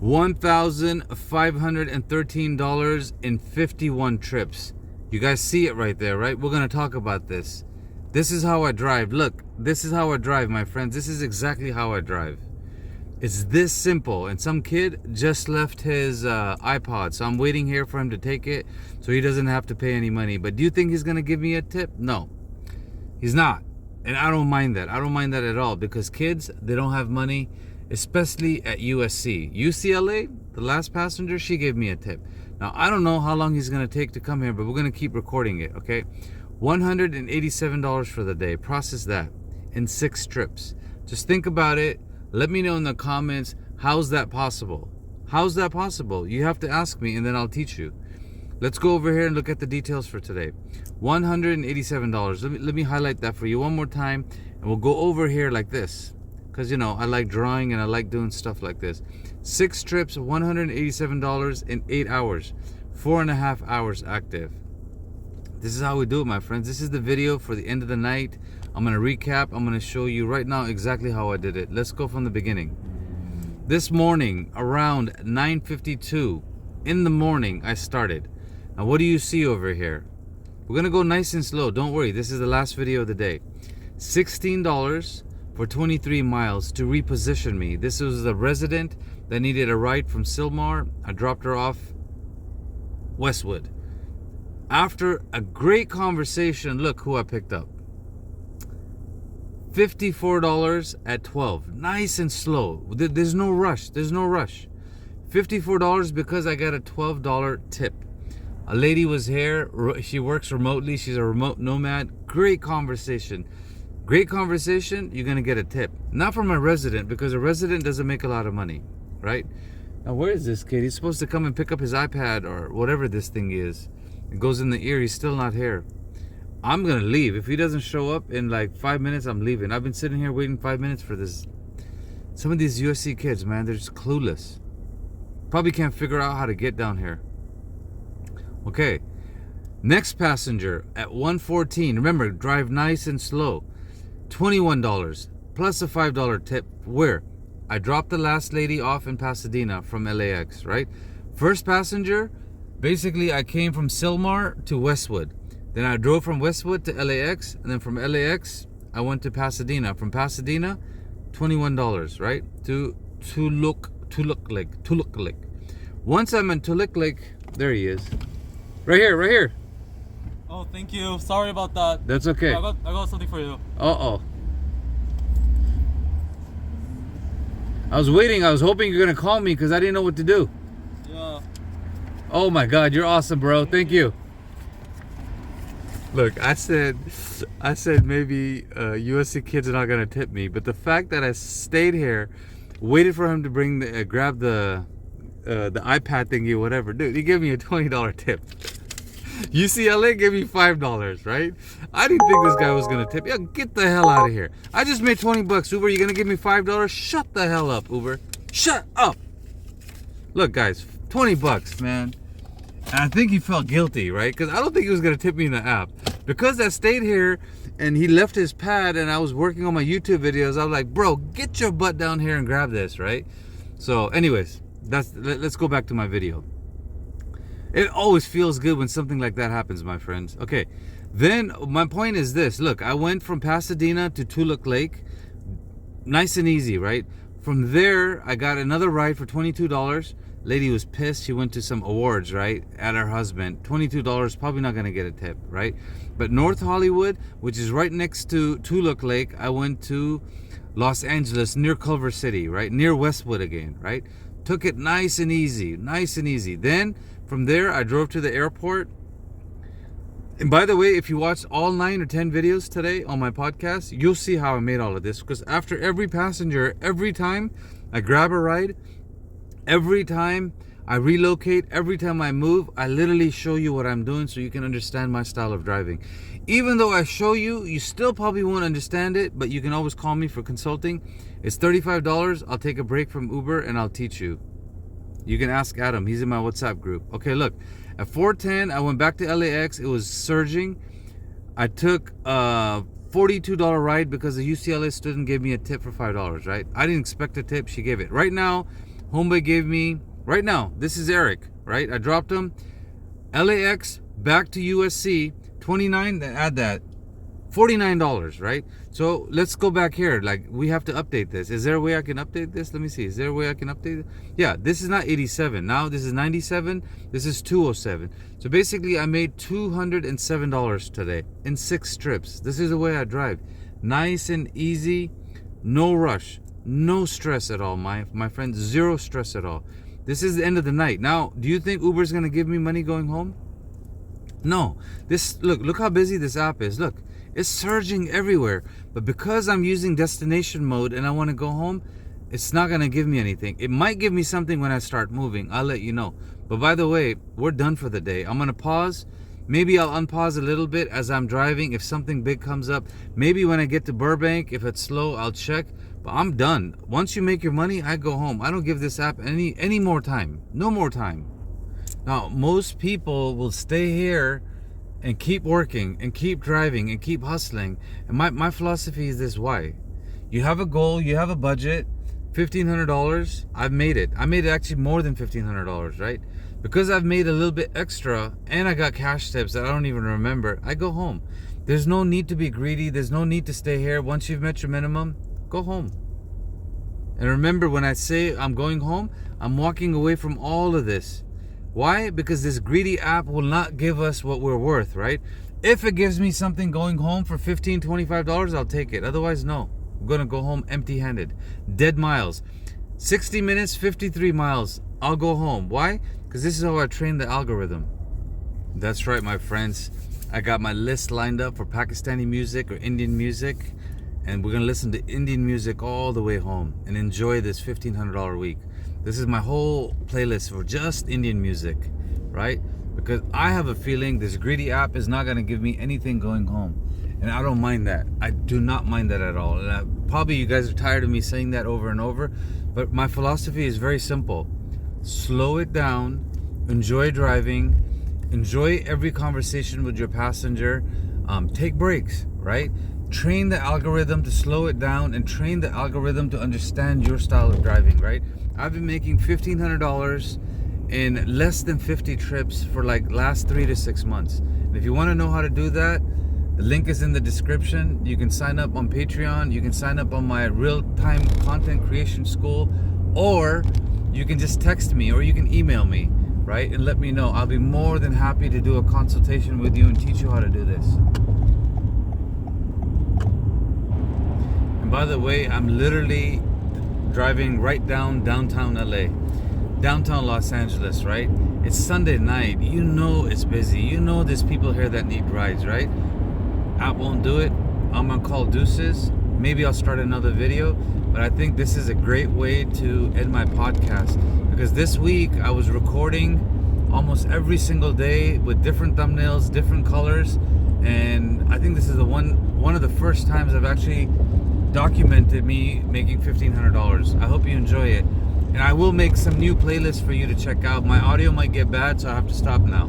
$1,513 in 51 trips. You guys see it right there, right? We're going to talk about this. This is how I drive. Look, this is how I drive, my friends. This is exactly how I drive. It's this simple. And some kid just left his iPod, so I'm waiting here for him to take it so he doesn't have to pay any money. But do you think he's going to give me a tip? No, he's not. And I don't mind that. I don't mind that at all, because kids, they don't have money, especially at USC. UCLA, the last passenger, she gave me a tip. Now, I don't know how long he's going to take to come here, but we're going to keep recording it, okay? $187 for the day. Process that in 6 trips. Just think about it. Let me know in the comments, how's that possible? How's that possible? You have to ask me, and then I'll teach you. Let's go over here and look at the details for today. $187. Let me highlight that for you one more time, and we'll go over here like this, because, you know, I like drawing and I like doing stuff like this. 6 trips, $187 in 8 hours. 4.5 hours active. This is how we do it, my friends. This is the video for the end of the night. I'm going to recap. I'm going to show you right now exactly how I did it. Let's go from the beginning. This morning, around 9:52 in the morning, I started. Now, what do you see over here? We're going to go nice and slow. Don't worry. This is the last video of the day. $16 for 23 miles to reposition me. This was the resident that needed a ride from Sylmar. I dropped her off Westwood. After a great conversation, look who I picked up. $54 at 12. Nice and slow. There's no rush. There's no rush. $54 because I got a $12 tip. A lady was here. She works remotely. She's a remote nomad. Great conversation. Great conversation. You're going to get a tip. Not from a resident, because a resident doesn't make a lot of money, right? Now, where is this kid? He's supposed to come and pick up his iPad or whatever this thing is. It goes in the ear. He's still not here. I'm going to leave. If he doesn't show up in like 5 minutes, I'm leaving. I've been sitting here waiting 5 minutes for this. Some of these USC kids, man, they're just clueless. Probably can't figure out how to get down here. Okay. Next passenger at 1:14. Remember, drive nice and slow. $21 plus a $5 tip. Where? I dropped the last lady off in Pasadena from LAX, right? First passenger, basically I came from Sylmar to Westwood. Then I drove from Westwood to LAX, and then from LAX I went to Pasadena. From Pasadena, $21, right? To Toluca Lake. Once I'm in Toluca Lake, there he is. Right here. Oh, thank you. Sorry about that. That's okay. I got something for you. Uh-oh. I was waiting. I was hoping you're going to call me because I didn't know what to do. Yeah. Oh my God, you're awesome, bro. Thank you. Look, I said maybe USC kids are not gonna tip me, but the fact that I stayed here, waited for him to bring grab the iPad thingy, whatever, dude, he gave me a $20 tip. UCLA gave me $5, right? I didn't think this guy was gonna tip. Yeah, get the hell out of here. I just made 20 bucks. Uber, you gonna give me $5? Shut the hell up, Uber. Shut up. Look, guys, 20 bucks, man. And I think he felt guilty, right? Because I don't think he was going to tip me in the app. Because I stayed here and he left his pad and I was working on my YouTube videos, I was like, bro, get your butt down here and grab this, right? So anyways, let's go back to my video. It always feels good when something like that happens, my friends. Okay, then my point is this. Look, I went from Pasadena to Toluca Lake. Nice and easy, right? From there, I got another ride for $22. Lady was pissed. She went to some awards, right, at her husband. $22, probably not gonna get a tip, right? But North Hollywood, which is right next to Toluca Lake, I went to Los Angeles, near Culver City, right, near Westwood again, right? Took it nice and easy. Then from there, I drove to the airport. And by the way, if you watched all 9 or 10 videos today on my podcast, you'll see how I made all of this. Because after every passenger, every time I grab a ride, every time I relocate, every time I move, I literally show you what I'm doing so you can understand my style of driving. Even though I show you, you still probably won't understand it, but you can always call me for consulting. It's $35. I'll take a break from Uber and I'll teach you. You can ask Adam. He's in my WhatsApp group. Okay, look. At 4:10, I went back to LAX. It was surging. I took a $42 ride because the UCLA student gave me a tip for $5, right? I didn't expect a tip. She gave it. Right now, Homeboy gave me, right now, this is Eric, right? I dropped him. LAX back to USC, 29, add that. $49, right? So let's go back here. Like, we have to update this. Is there a way I can update this? Let me see. Is there a way I can update it? Yeah, this is not 87. Now this is 97. This is 207. So basically, I made $207 today in 6 trips. This is the way I drive. Nice and easy. No rush. No stress at all, my friend. Zero stress at all. This is the end of the night. Now, do you think Uber's going to give me money going home? No. Look how busy this app is. Look. It's surging everywhere. But because I'm using destination mode and I want to go home, it's not going to give me anything. It might give me something when I start moving. I'll let you know. But by the way, we're done for the day. I'm going to pause. Maybe I'll unpause a little bit as I'm driving if something big comes up. Maybe when I get to Burbank, if it's slow, I'll check. But I'm done. Once you make your money, I go home. I don't give this app any more time. No more time. Now, most people will stay here and keep working and keep driving and keep hustling. And my philosophy is this: why? You have a goal, you have a budget, $1,500. I've made it. I made it actually more than $1,500, right? Because I've made a little bit extra and I got cash tips that I don't even remember, I go home. There's no need to be greedy. There's no need to stay here. Once you've met your minimum, go home. And remember, when I say I'm going home, I'm walking away from all of this. Why? Because this greedy app will not give us what we're worth, right? If it gives me something going home for $15, $25, I'll take it. Otherwise, no. I'm going to go home empty-handed. Dead miles. 60 minutes, 53 miles. I'll go home. Why? Because this is how I train the algorithm. That's right, my friends. I got my list lined up for Pakistani music or Indian music. And we're going to listen to Indian music all the way home and enjoy this $1,500 week. This is my whole playlist for just Indian music, right? Because I have a feeling this greedy app is not going to give me anything going home. And I don't mind that. I do not mind that at all. And probably you guys are tired of me saying that over and over. But my philosophy is very simple. Slow it down. Enjoy driving. Enjoy every conversation with your passenger. Take breaks, right? Train the algorithm to slow it down and train the algorithm to understand your style of driving, right? I've been making $1,500 in less than 50 trips for like last 3 to 6 months. And if you want to know how to do that, the link is in the description. You can sign up on Patreon. You can sign up on my real-time content creation school, or you can just text me or you can email me, right? And let me know. I'll be more than happy to do a consultation with you and teach you how to do this. And by the way, I'm literally driving right downtown LA, downtown Los Angeles, right? It's Sunday night. You know it's busy. You know there's people here that need rides, right? App won't do it. I'm gonna call deuces. Maybe I'll start another video, but I think this is a great way to end my podcast, because this week I was recording almost every single day with different thumbnails, different colors, and I think this is the one of the first times I've actually documented me making $1,500. I hope you enjoy it, and I will make some new playlists for you to check out. My audio might get bad, so I have to stop now.